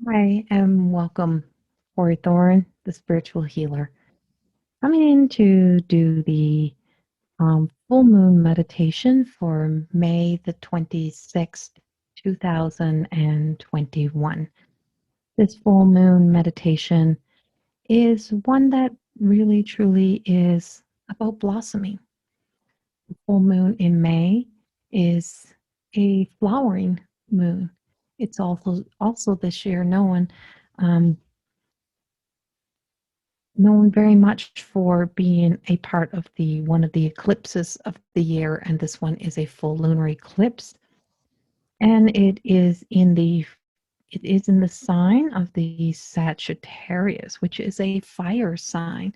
Hi, and welcome, Corrie Thorne, the spiritual healer. Coming in to do the full moon meditation for May the 26th, 2021. This full moon meditation is one that really truly is about blossoming. The full moon in May is a flowering moon. It's also this year um, known very much for being a part of the one of the eclipses of the year, and this one is a full lunar eclipse, and it is in the sign of the Sagittarius, which is a fire sign.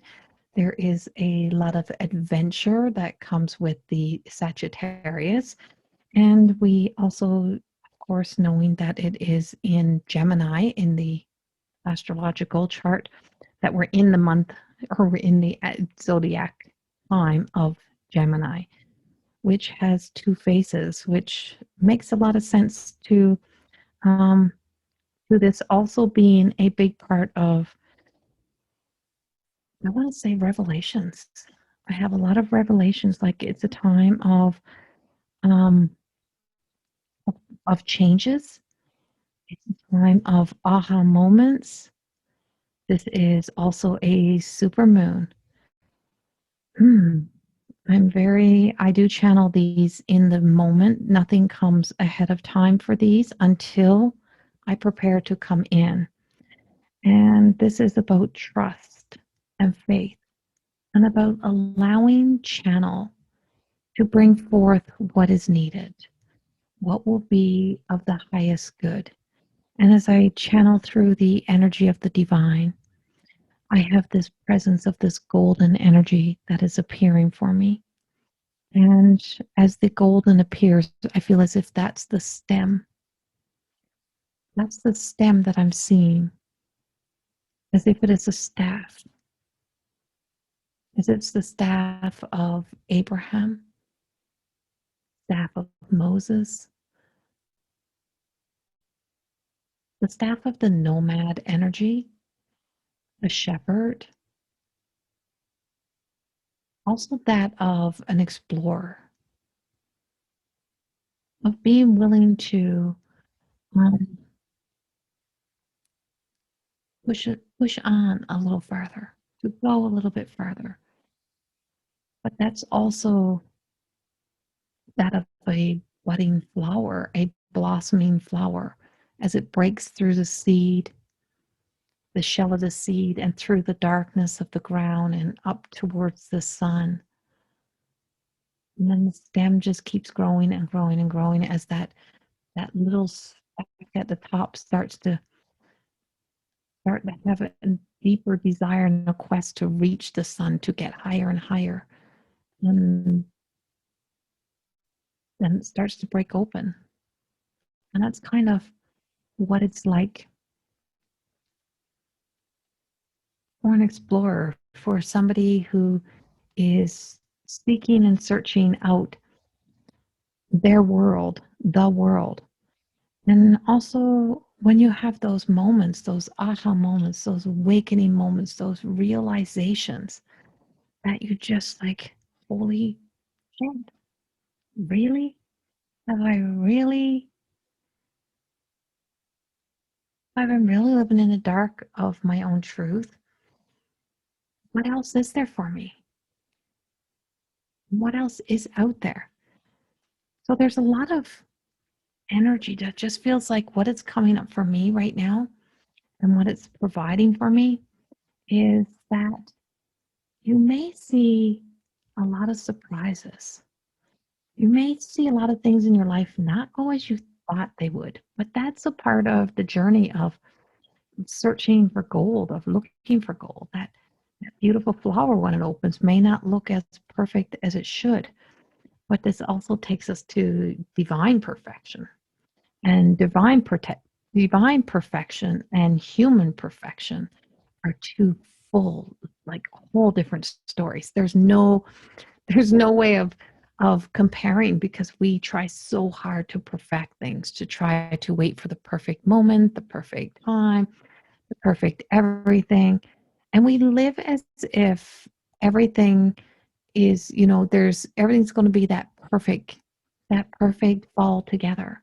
There is a lot of adventure that comes with the Sagittarius, and we also, of course, knowing that it is in Gemini in the astrological chart, that we're in the month or we're in the zodiac time of Gemini, which has two faces, which makes a lot of sense um, to this also being a big part of, I want to say, revelations. I have a lot of revelations, like it's a time um, of changes. It's a time of aha moments. This is also a super moon. Hmm. I do channel these in the moment. Nothing comes ahead of time for these until I prepare to come in. And this is about trust and faith and about allowing channel to bring forth what is needed, what will be of the highest good. And as I channel through the energy of the divine, I have this presence of this golden energy that is appearing for me. And as the golden appears, I feel as if that's the stem. That's the stem that I'm seeing, as if it is a staff, as it's the staff of Abraham, staff of Moses, the staff of the nomad energy, the shepherd, also that of an explorer, of being willing to um, push on a little further, to go a little bit further. But that's also that of a budding flower, a blossoming flower, as it breaks through the seed, the shell of the seed, and through the darkness of the ground and up towards the sun. And then the stem just keeps growing and growing and growing as that little speck at the top start to have a deeper desire and a quest to reach the sun, to get higher and higher. And then it starts to break open. And that's kind of what it's like for an explorer, for somebody who is seeking and searching out their world, the world. And also, when you have those moments, those aha moments, those awakening moments, those realizations that you just like, holy shit, really? Have I really, have I really living in the dark of my own truth? What else is there for me? What else is out there? So there's a lot of energy that just feels like what is coming up for me right now and what it's providing for me is that you may see a lot of surprises. You may see a lot of things in your life not go as you thought they would, but that's a part of the journey of searching for gold, of looking for gold. That beautiful flower, when it opens, may not look as perfect as it should, but this also takes us to divine perfection. And divine perfection and human perfection are two full, like, whole different stories. There's no way of of comparing because we try so hard to perfect things, to try to wait for the perfect moment, the perfect time, the perfect everything. And we live as if everything is, there's everything's going to be that perfect fall together.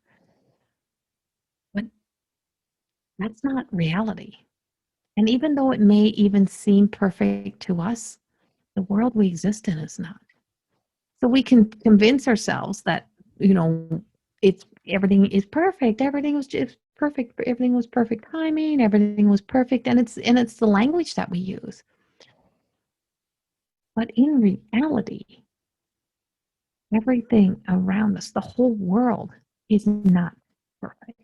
But that's not reality. And even though it may even seem perfect to us, the world we exist in is not. So we can convince ourselves that, it's everything is perfect. Everything was just perfect. Everything was perfect timing. Everything was perfect. And it's the language that we use. But in reality, everything around us, the whole world is not perfect.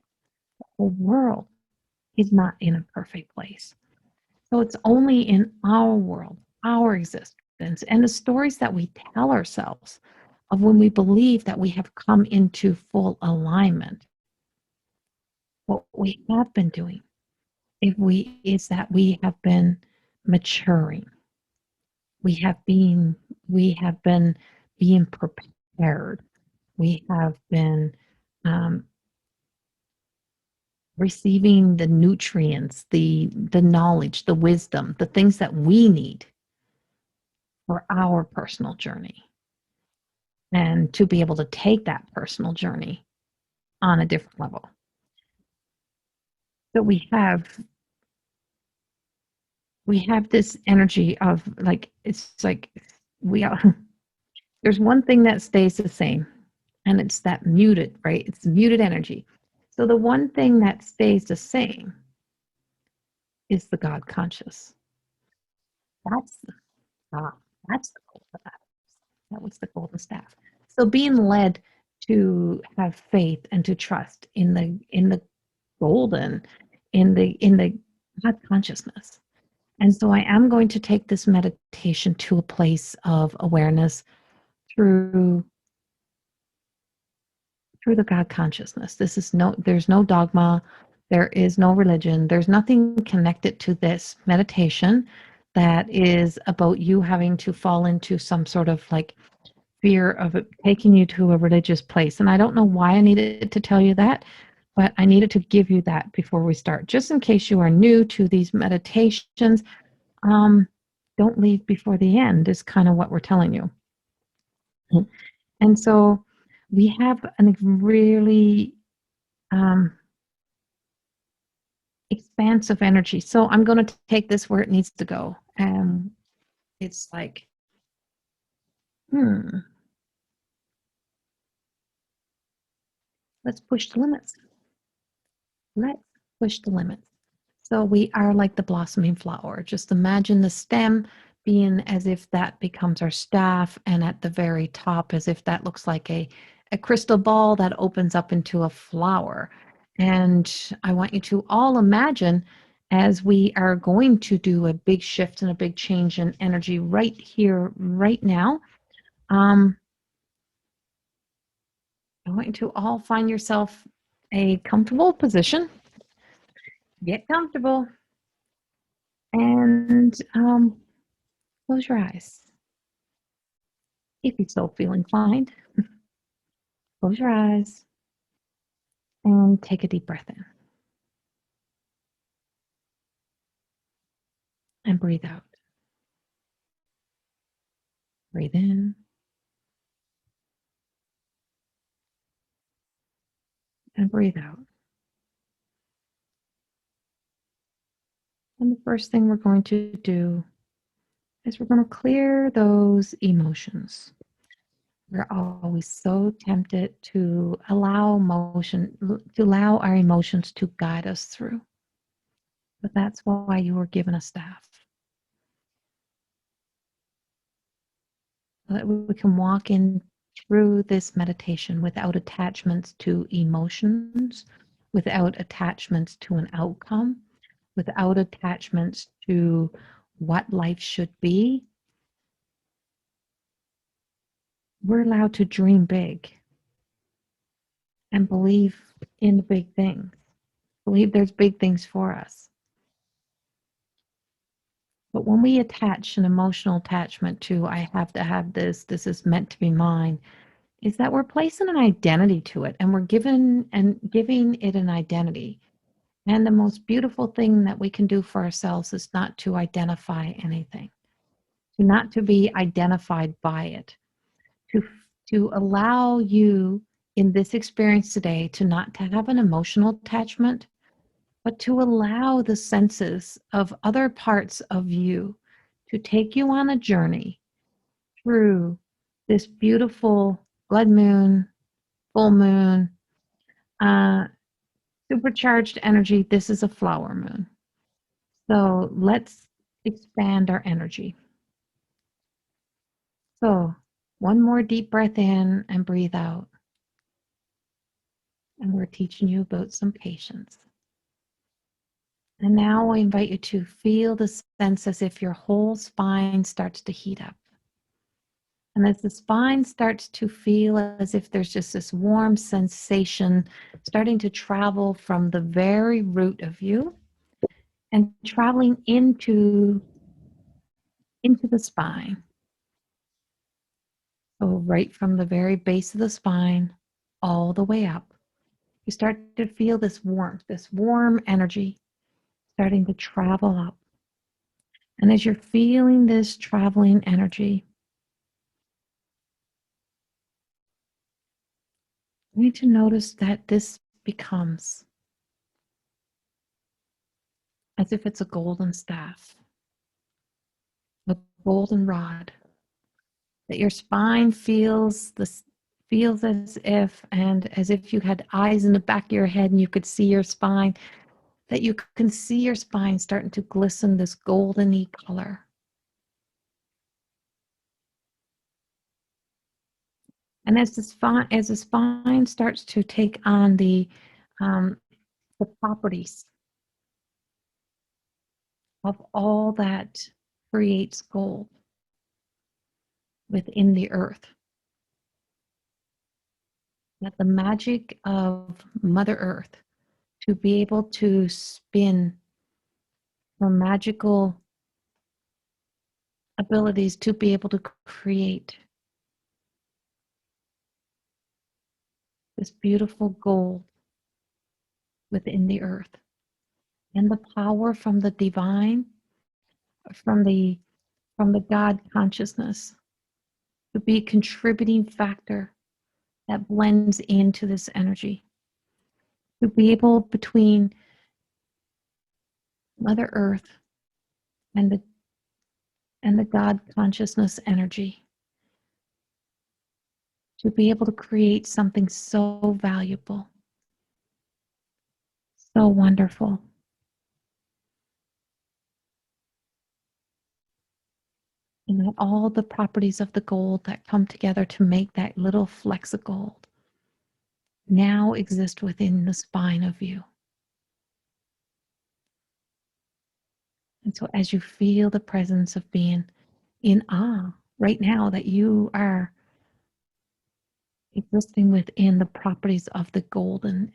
The whole world is not in a perfect place. So it's only in our world, our existence, and the stories that we tell ourselves of when we believe that we have come into full alignment. What we have been doing is that we have been maturing. We have been being prepared. We have been um, receiving the nutrients, the knowledge, the wisdom, the things that we need for our personal journey, and to be able to take that personal journey on a different level. So we have this energy of like, it's like we are there's one thing that stays the same, and it's that muted, right? It's muted energy. So the one thing that stays the same is the God conscious. That's the ah, that's the golden staff. That was the golden staff. So being led to have faith and to trust in the golden, in the God consciousness. And so I am going to take this meditation to a place of awareness through the God consciousness. There's no dogma, there is no religion, there's nothing connected to this meditation that is about you having to fall into some sort of like fear of it taking you to a religious place. And I don't know why I needed to tell you that, but I needed to give you that before we start, just in case you are new to these meditations. Don't leave before the end is kind of what we're telling you. And so we have a really expansive energy. So I'm going to take this where it needs to go. And it's like, let's push the limits. Let's push the limits. So we are like the blossoming flower. Just imagine the stem being as if that becomes our staff, and at the very top, as if that looks like a crystal ball that opens up into a flower. And I want you to all imagine, as we are going to do a big shift and a big change in energy right here, right now. I want you to all find yourself a comfortable position. Get comfortable and close your eyes. If you so feel inclined, close your eyes and take a deep breath in. And breathe out. Breathe in. And breathe out. And the first thing we're going to do is we're going to clear those emotions. We're always so tempted to allow our emotions to guide us through. But that's why you were given a staff. So that we can walk in through this meditation without attachments to emotions, without attachments to an outcome, without attachments to what life should be. We're allowed to dream big and believe in the big things. Believe there's big things for us. But when we attach an emotional attachment to, I have to have this is meant to be mine, is that we're placing an identity to it, and we're giving it an identity. And the most beautiful thing that we can do for ourselves is not to identify anything, not to be identified by it, to allow you in this experience today to not to have an emotional attachment, but to allow the senses of other parts of you to take you on a journey through this beautiful blood moon, full moon, uh, supercharged energy. This is a flower moon. So let's expand our energy. So one more deep breath in and breathe out. And we're teaching you about some patience. And now I invite you to feel the sense as if your whole spine starts to heat up. And as the spine starts to feel as if there's just this warm sensation starting to travel from the very root of you and traveling into the spine. So right from the very base of the spine all the way up, you start to feel this warmth, this warm energy starting to travel up. And as you're feeling this traveling energy, you need to notice that this becomes as if it's a golden staff, a golden rod, that your spine feels as if you had eyes in the back of your head and you could see your spine, that you can see your spine starting to glisten this goldeny color. And as the spine starts to take on the properties of all that creates gold within the earth, that the magic of Mother Earth to be able to spin her magical abilities to be able to create this beautiful gold within the earth, and the power from the divine, from the God consciousness to be a contributing factor that blends into this energy, to be able between Mother Earth and the God consciousness energy, to be able to create something so valuable, so wonderful. And that all the properties of the gold that come together to make that little flecks of gold now exist within the spine of you. And so as you feel the presence of being in awe right now that you are existing within the properties of the golden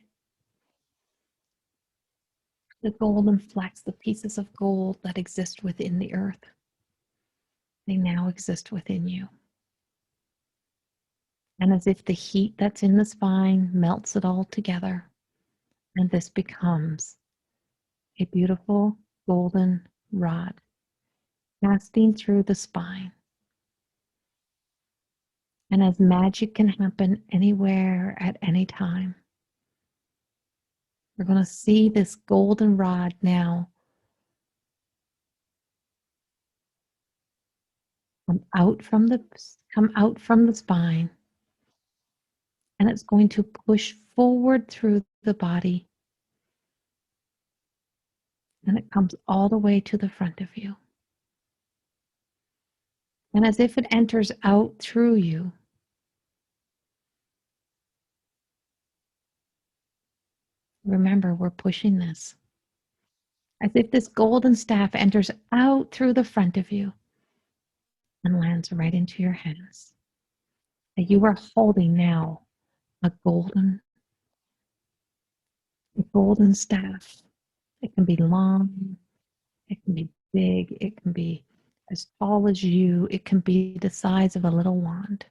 flecks, the pieces of gold that exist within the earth, they now exist within you. And as if the heat that's in the spine melts it all together, and this becomes a beautiful golden rod passing through the spine. And as magic can happen anywhere at any time, we're going to see this golden rod now come out from the spine, and it's going to push forward through the body, and it comes all the way to the front of you. And as if it enters out through you, remember, we're pushing this. As if this golden staff enters out through the front of you and lands right into your hands. That you are holding now a golden staff. It can be long, it can be big, it can be as tall as you, it can be the size of a little wand.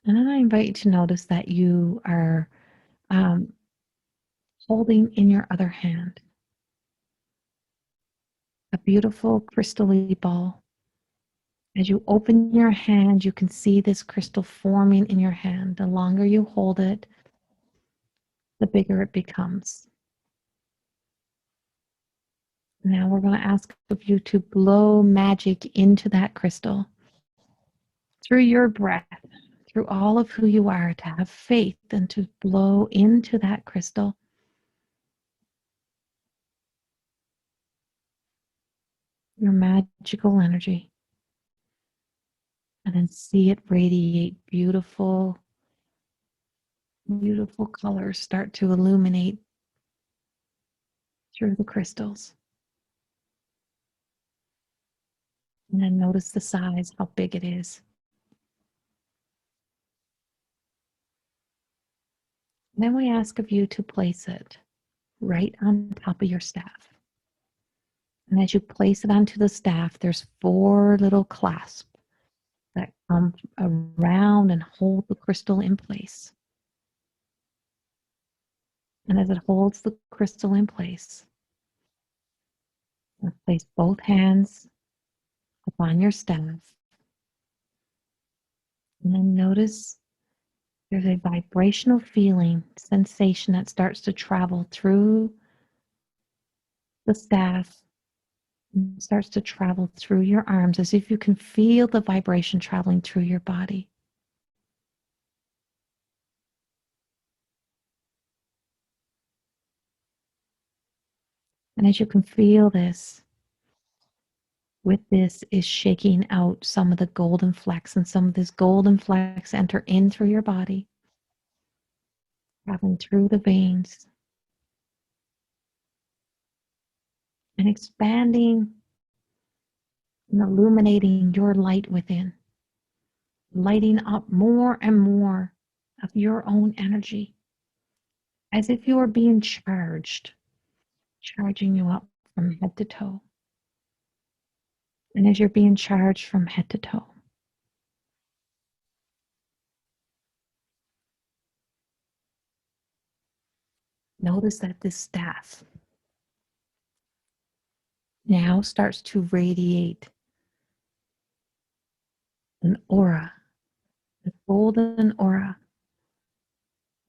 And then I invite you to notice that you are holding in your other hand a beautiful crystal ball. As you open your hand, you can see this crystal forming in your hand. The longer you hold it, the bigger it becomes. Now we're going to ask of you to blow magic into that crystal through your breath, through all of who you are, to have faith and to blow into that crystal your magical energy, and then see it radiate beautiful, beautiful colors start to illuminate through the crystals. And then notice the size, how big it is. And then we ask of you to place it right on top of your staff. And as you place it onto the staff, there's 4 little clasps that come around and hold the crystal in place. And as it holds the crystal in place, place both hands upon your staff. And then notice there's a vibrational feeling, sensation that starts to travel through the staff and starts to travel through your arms, as if you can feel the vibration traveling through your body. And as you can feel this, with this is shaking out some of the golden flecks, and some of this golden flecks enter in through your body, traveling through the veins and expanding and illuminating your light within, lighting up more and more of your own energy, as if you are being charged, charging you up from head to toe. And as you're being charged from head to toe, notice that this staff now starts to radiate an aura, a golden aura.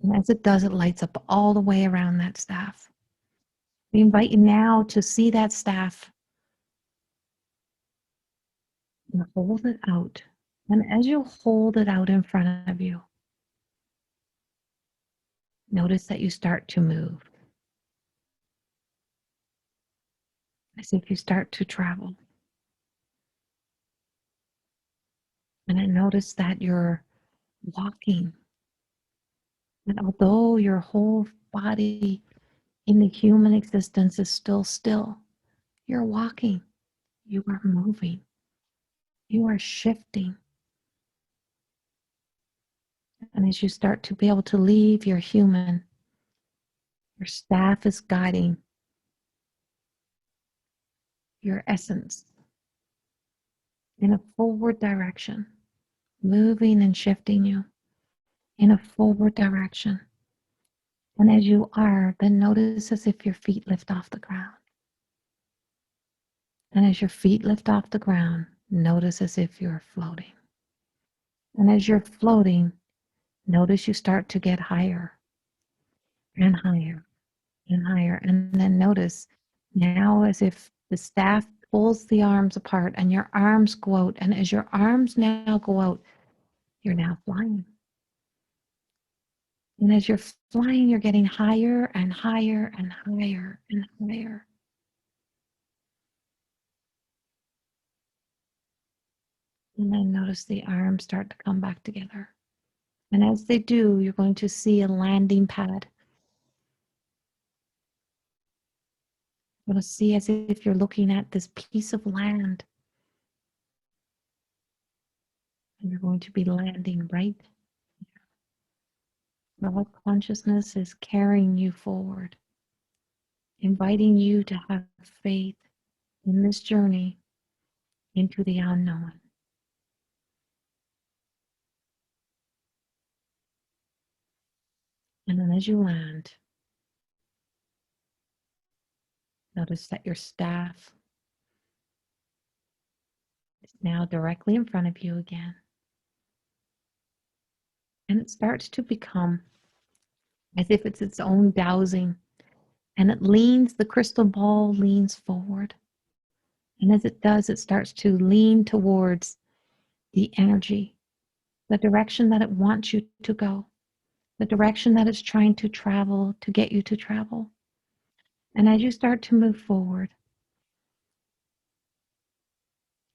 And as it does, it lights up all the way around that staff. We invite you now to see that staff and hold it out. And as you hold it out in front of you, notice that you start to move, as if you start to travel. And I notice that you're walking. And although your whole body in the human existence is still, you're walking, you are moving, you are shifting. And as you start to be able to leave your human, your staff is guiding your essence in a forward direction, moving and shifting you in a forward direction. And as you are, then notice as if your feet lift off the ground. And as your feet lift off the ground, notice as if you're floating. And as you're floating, notice you start to get higher and higher and higher. And then notice now as if the staff pulls the arms apart and your arms go out. And as your arms now go out, you're now flying. And as you're flying, you're getting higher and higher and higher and higher. And then notice the arms start to come back together. And as they do, you're going to see a landing pad. You're going to see as if you're looking at this piece of land. And you're going to be landing right there. What consciousness is carrying you forward, inviting you to have faith in this journey into the unknown. And then as you land, notice that your staff is now directly in front of you again. And it starts to become as if it's its own dowsing. And it leans, the crystal ball leans forward. And as it does, it starts to lean towards the energy, the direction that it wants you to go, the direction that it's trying to travel to get you to travel. And as you start to move forward,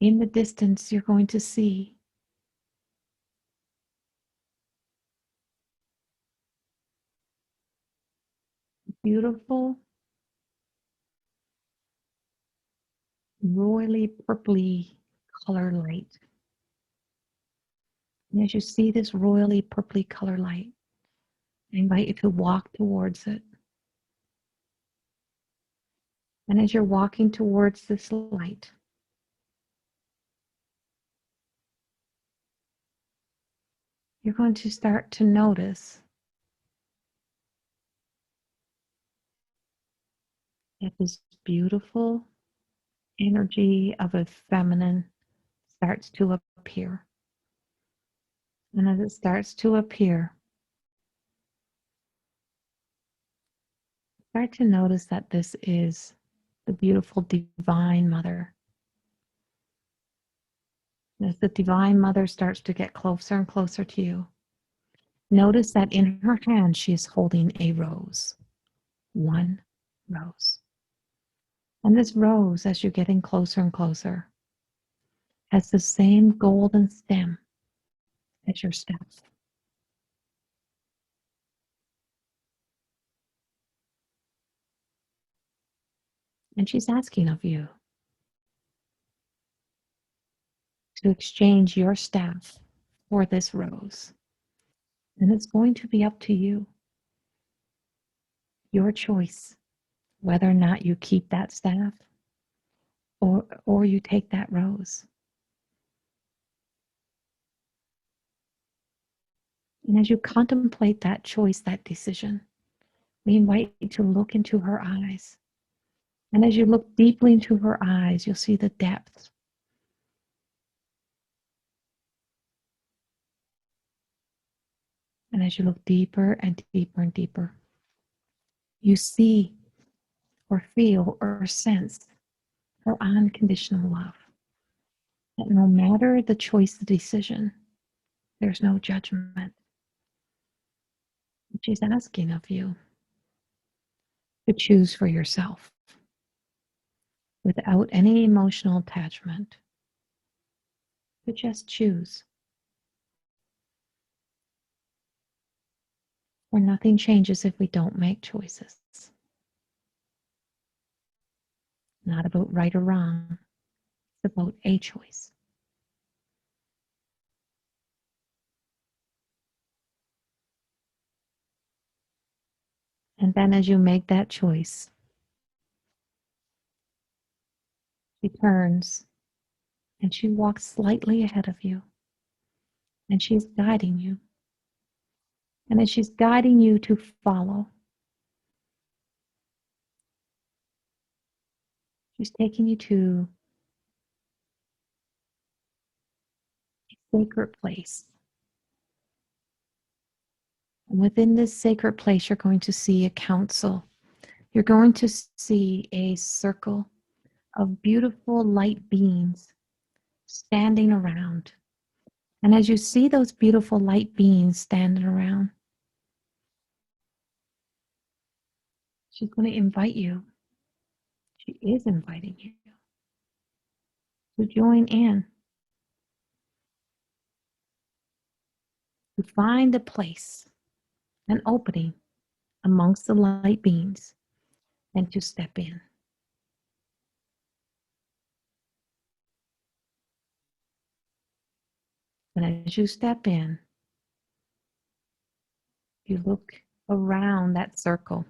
in the distance, you're going to see beautiful, royally purpley color light. And as you see this royally purpley color light, I invite you to walk towards it. And as you're walking towards this light, you're going to start to notice that this beautiful energy of a feminine starts to appear. And as it starts to appear, start to notice that this is the beautiful Divine Mother. As the Divine Mother starts to get closer and closer to you, notice that in her hand she is holding a rose. One rose. And this rose, as you're getting closer and closer, has the same golden stem as your staff. And she's asking of you to exchange your staff for this rose. And it's going to be up to you, your choice, whether or not you keep that staff or you take that rose. And as you contemplate that choice, that decision, we invite you to look into her eyes. And as you look deeply into her eyes, you'll see the depth. And as you look deeper and deeper and deeper, you see or feel or sense her unconditional love. That no matter the choice, the decision, there's no judgment. She's asking of you to choose for yourself without any emotional attachment, but just choose. For nothing changes if we don't make choices. Not about right or wrong, it's about a choice. And then as you make that choice, she turns and she walks slightly ahead of you. And she's guiding you. And as she's guiding you to follow, she's taking you to a sacred place. And within this sacred place, you're going to see a council. You're going to see a circle of beautiful light beings standing around. And as you see those beautiful light beings standing around, she's going to invite you. She is inviting you to join in, to find a place, an opening amongst the light beings, and to step in. And as you step in, you look around that circle.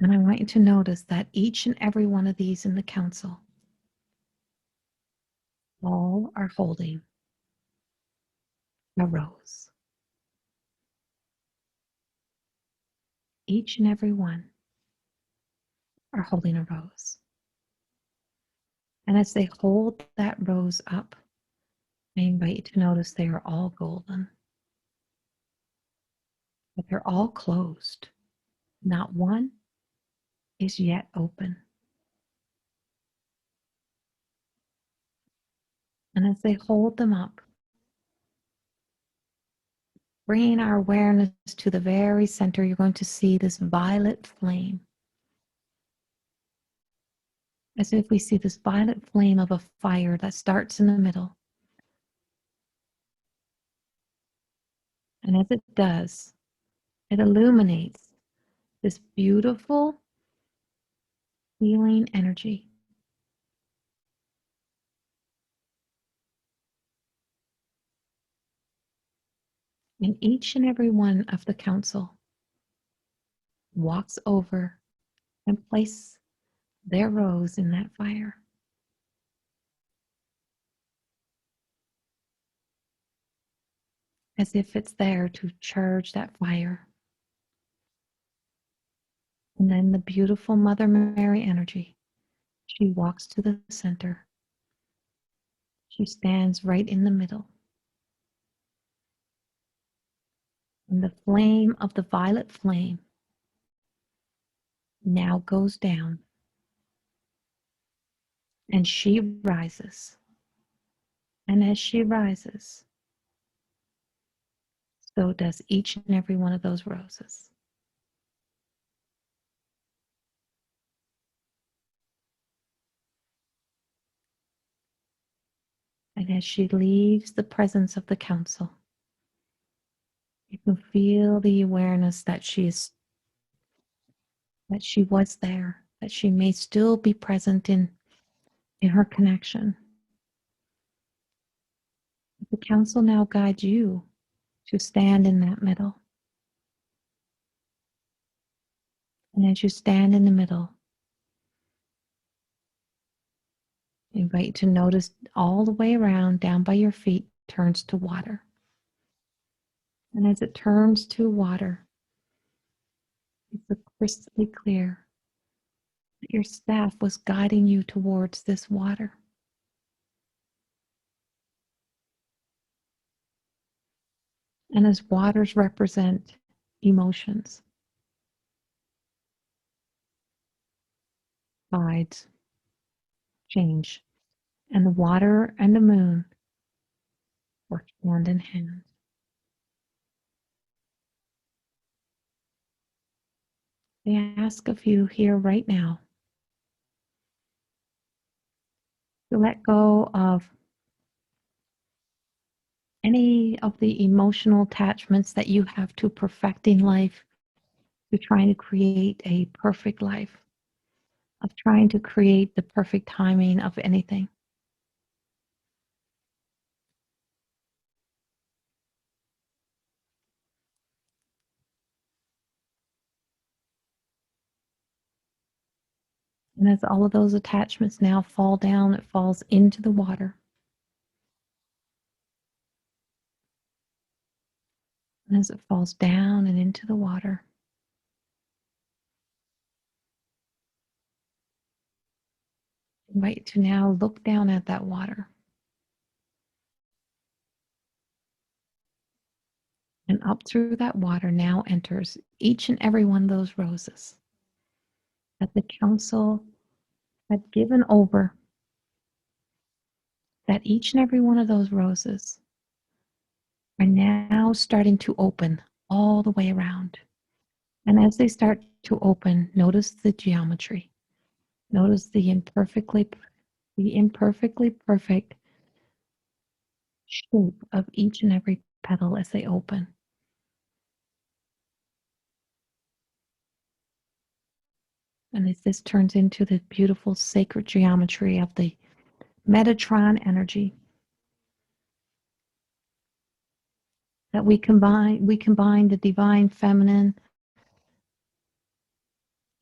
And I want you to notice that each and every one of these in the council, all are holding a rose. Each and every one are holding a rose. And as they hold that rose up, I invite you to notice they are all golden, but they're all closed. Not one is yet open. And as they hold them up, bringing our awareness to the very center, you're going to see this violet flame. As if we see this violet flame of a fire that starts in the middle. And as it does, it illuminates this beautiful healing energy. And each and every one of the council walks over and places their rose in that fire. As if it's there to charge that fire. And then the beautiful Mother Mary energy, she walks to the center. She stands right in the middle. And the flame of the violet flame now goes down. And she rises. And as she rises, so does each and every one of those roses. And as she leaves the presence of the council, you can feel the awareness that she was there, that she may still be present in her connection. The council now guides you to stand in that middle. And as you stand in the middle, I invite you to notice all the way around, down by your feet, turns to water. And as it turns to water, it's crystal clear that your staff was guiding you towards this water. And as waters represent emotions, tides, change, and the water and the moon work hand in hand. I ask of you here right now to let go of any of the emotional attachments that you have to perfecting life, to trying to create a perfect life, of trying to create the perfect timing of anything. And as all of those attachments now fall down, it falls into the water. And as it falls down and into the water, I invite you to now look down at that water. And up through that water now enters each and every one of those roses that the council had given over, that each and every one of those roses are now starting to open all the way around. And as they start to open, notice the geometry. Notice the imperfectly perfect shape of each and every petal as they open. And as this turns into the beautiful sacred geometry of the Metatron energy, that we combine the divine feminine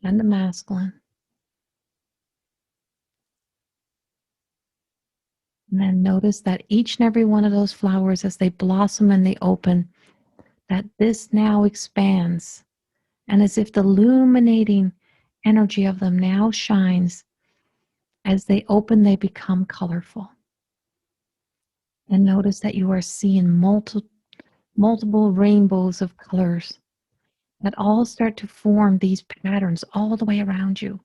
and the masculine. And then notice that each and every one of those flowers, as they blossom and they open, that this now expands. And as if the illuminating energy of them now shines, as they open, they become colorful. And notice that you are seeing multiple rainbows of colors that all start to form these patterns all the way around you,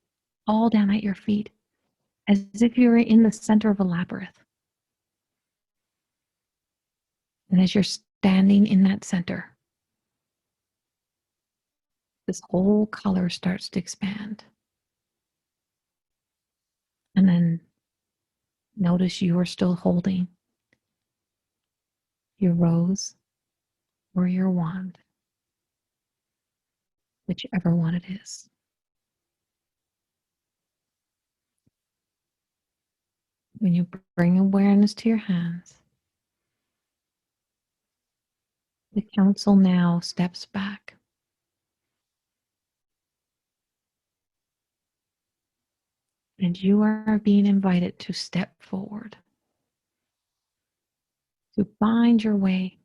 all down at your feet, as if you were in the center of a labyrinth. And as you're standing in that center, this whole color starts to expand. And then notice you are still holding your rose or your wand, whichever one it is. When you bring awareness to your hands, the council now steps back. And you are being invited to step forward, to find your way,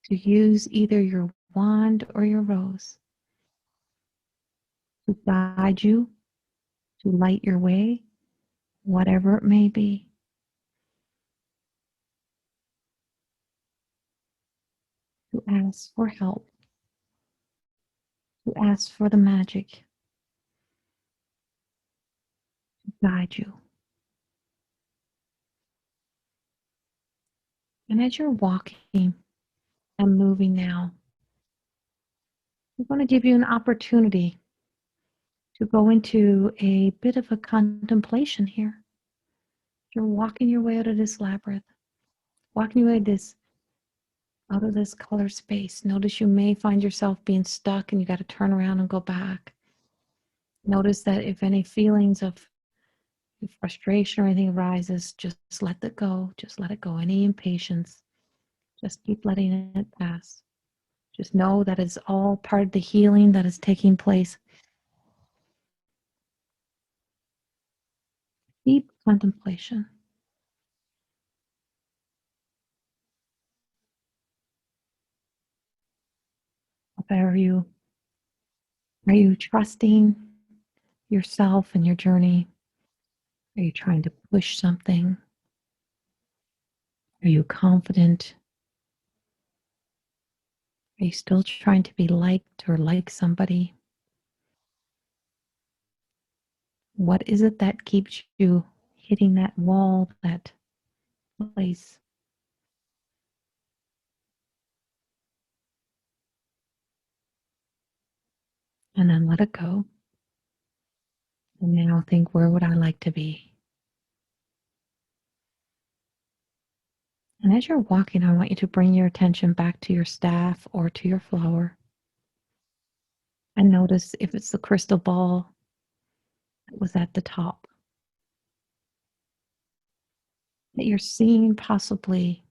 to use either your wand or your rose to guide you, to light your way, whatever it may be. To ask for help, to ask for the magic to guide you. And as you're walking and moving now, we're going to give you an opportunity to go into a bit of a contemplation here. You're walking your way out of this labyrinth, walking your way out of this color space. Notice you may find yourself being stuck and you got to turn around and go back. Notice that if any feelings of frustration or anything arises, just let it go. Just let it go. Any impatience, just keep letting it pass. Just know that it's all part of the healing that is taking place. Deep contemplation. Are you trusting yourself and your journey? Are you trying to push something? Are you confident? Are you still trying to be liked or like somebody? What is it that keeps you hitting that wall, that place? And then let it go. And now think, where would I like to be? And as you're walking, I want you to bring your attention back to your staff or to your flower. And notice if it's the crystal ball that was at the top, that you're seeing possibly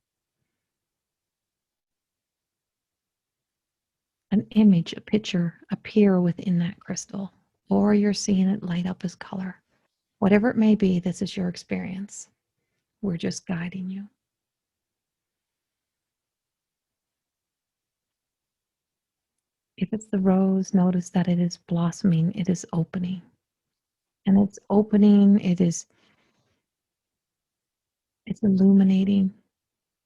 an image, a picture appear within that crystal, or you're seeing it light up as color. Whatever it may be, this is your experience. We're just guiding you. If it's the rose, notice that it is blossoming, it is opening. And it's opening, it's illuminating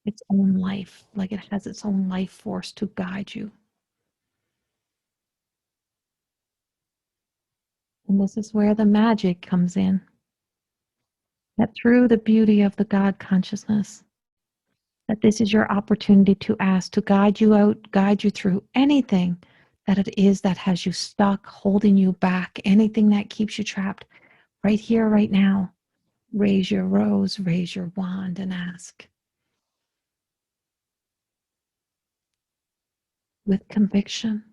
its own life, like it has its own life force to guide you. And this is where the magic comes in. That through the beauty of the God consciousness, that this is your opportunity to ask, to guide you out, guide you through anything that it is that has you stuck, holding you back, anything that keeps you trapped. Right here, right now, raise your rose, raise your wand, and ask with conviction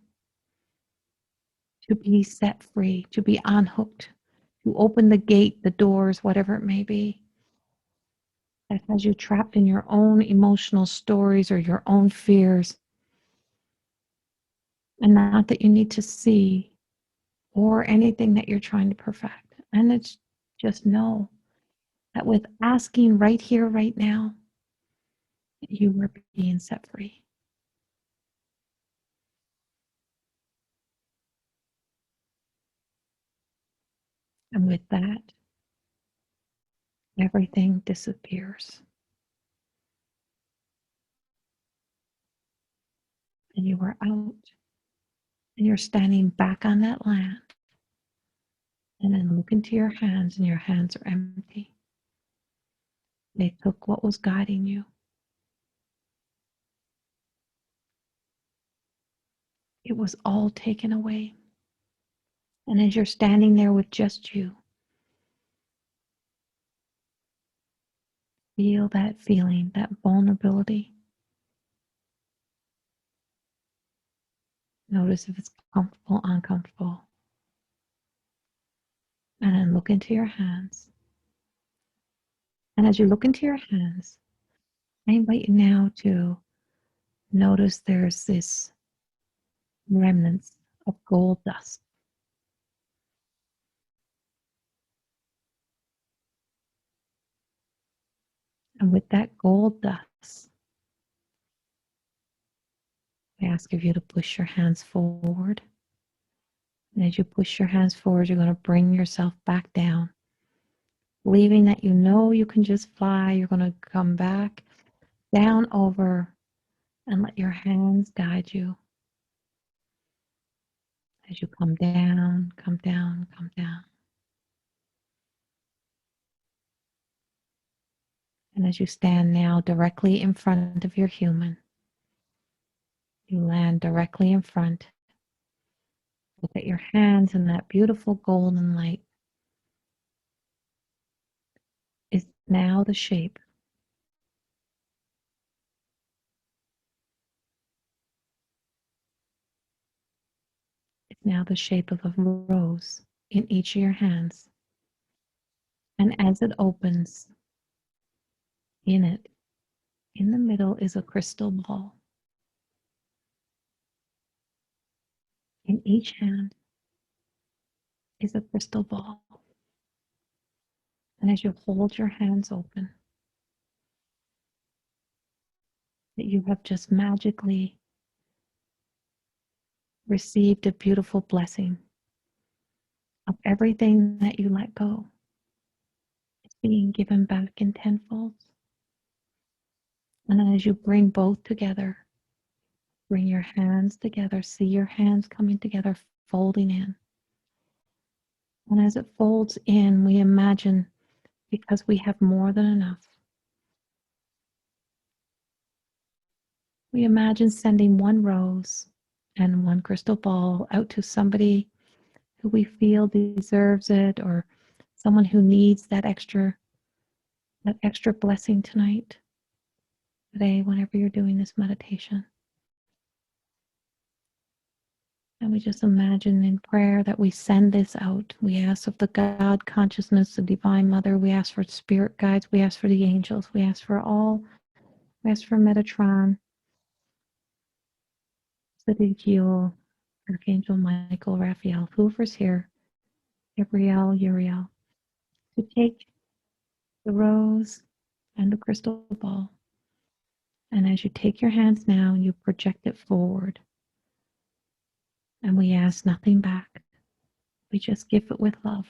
to be set free, to be unhooked, to open the gate, the doors, whatever it may be, that has you trapped in your own emotional stories or your own fears. And not that you need to see or anything that you're trying to perfect. And it's just know that with asking right here, right now, you were being set free. And with that, everything disappears. And you are out. And you're standing back on that land. And then look into your hands, and your hands are empty. They took what was guiding you. It was all taken away. And as you're standing there with just you, feel that feeling, that vulnerability. Notice if it's comfortable, uncomfortable. And then look into your hands. And as you look into your hands, I invite you now to notice there's this remnants of gold dust. And with that gold dust, I ask of you to push your hands forward. And as you push your hands forward, you're going to bring yourself back down, believing that you know you can just fly. You're going to come back down over and let your hands guide you. As you come down, come down, come down. And as you stand now directly in front of your human, you land directly in front. Look at your hands, and that beautiful golden light is now the shape. It's now the shape of a rose in each of your hands. And as it opens, in it, in the middle, is a crystal ball. In each hand is a crystal ball. And as you hold your hands open, that you have just magically received a beautiful blessing of everything that you let go. It's being given back in tenfold. And then as you bring both together, bring your hands together, see your hands coming together, folding in. And as it folds in, we imagine, because we have more than enough, we imagine sending one rose and one crystal ball out to somebody who we feel deserves it, or someone who needs that extra blessing tonight, today, whenever you're doing this meditation. And we just imagine in prayer that we send this out. We ask of the God consciousness, the Divine Mother. We ask for spirit guides. We ask for the angels. We ask for all. We ask for Metatron, Siddiq, Archangel Michael, Raphael, whoever's here, Gabriel, Uriel, to take the rose and the crystal ball. And as you take your hands now, you project it forward. And we ask nothing back. We just give it with love.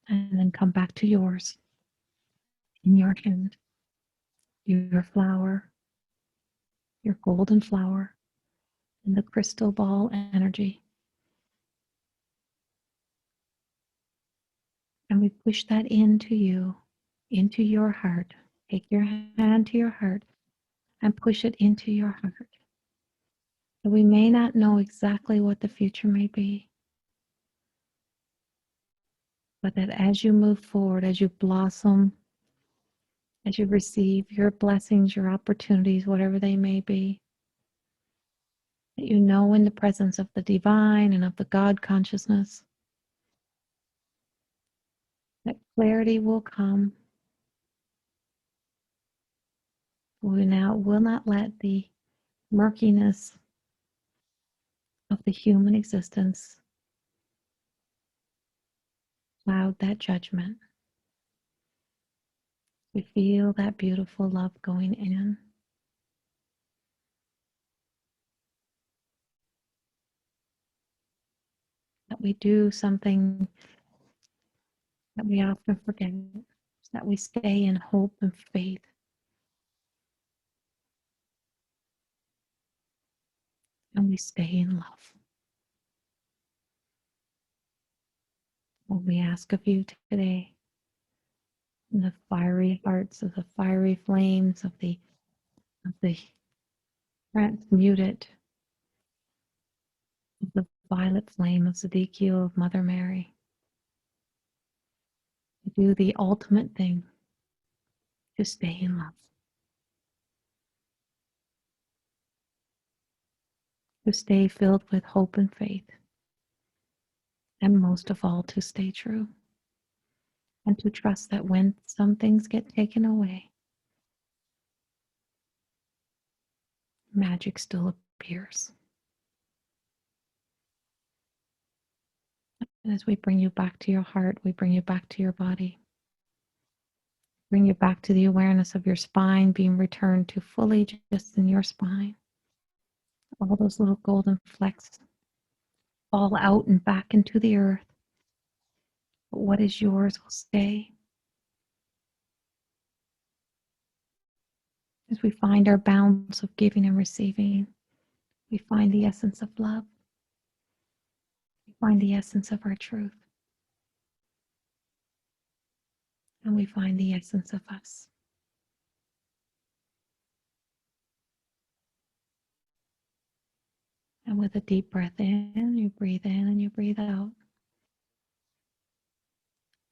And then come back to yours, in your hand, your flower, your golden flower, and the crystal ball energy. And we push that into you, into your heart. Take your hand to your heart and push it into your heart. So we may not know exactly what the future may be, but that as you move forward, as you blossom, as you receive your blessings, your opportunities, whatever they may be, that you know in the presence of the divine and of the God consciousness, that clarity will come. We now will not let the murkiness of the human existence cloud that judgment. We feel that beautiful love going in. That we do something that we often forget, that we stay in hope and faith. And we stay in love. What we ask of you today, in the fiery hearts of the fiery flames of the transmuted, of the violet flame of Siddiqui of Mother Mary, to do the ultimate thing, to stay in love, to stay filled with hope and faith, and most of all, to stay true, and to trust that when some things get taken away, magic still appears. And as we bring you back to your heart, we bring you back to your body, bring you back to the awareness of your spine being returned to fully just in your spine. All those little golden flecks fall out and back into the earth. But what is yours will stay. As we find our balance of giving and receiving, we find the essence of love. We find the essence of our truth. And we find the essence of us. And with a deep breath in, you breathe in and you breathe out.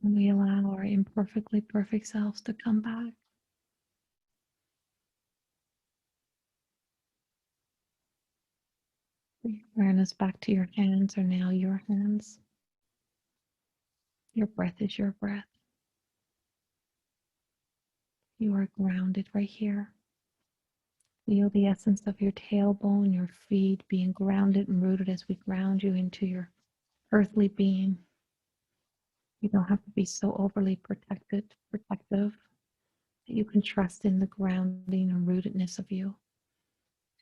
And we allow our imperfectly perfect selves to come back. Bring awareness back to your hands are now your hands. Your breath is your breath. You are grounded right here. Feel the essence of your tailbone, your feet being grounded and rooted as we ground you into your earthly being. You don't have to be so overly protective that you can trust in the grounding and rootedness of you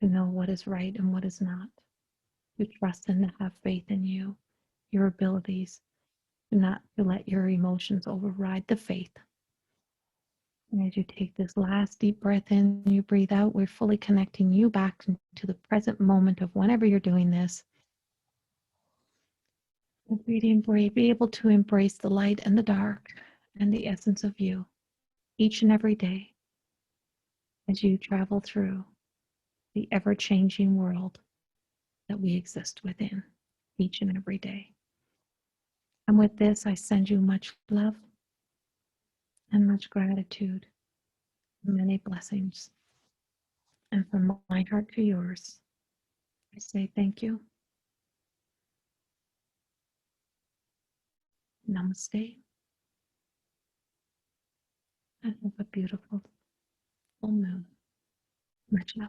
to know what is right and what is not. To trust and to have faith in you, your abilities, not to let your emotions override the faith. And as you take this last deep breath in, you breathe out, we're fully connecting you back into the present moment of whenever you're doing this. And be able to embrace the light and the dark and the essence of you each and every day as you travel through the ever-changing world that we exist within each and every day. And with this, I send you much love and much gratitude, many blessings. And from my heart to yours, I say thank you. Namaste. And have a beautiful full moon. Much love.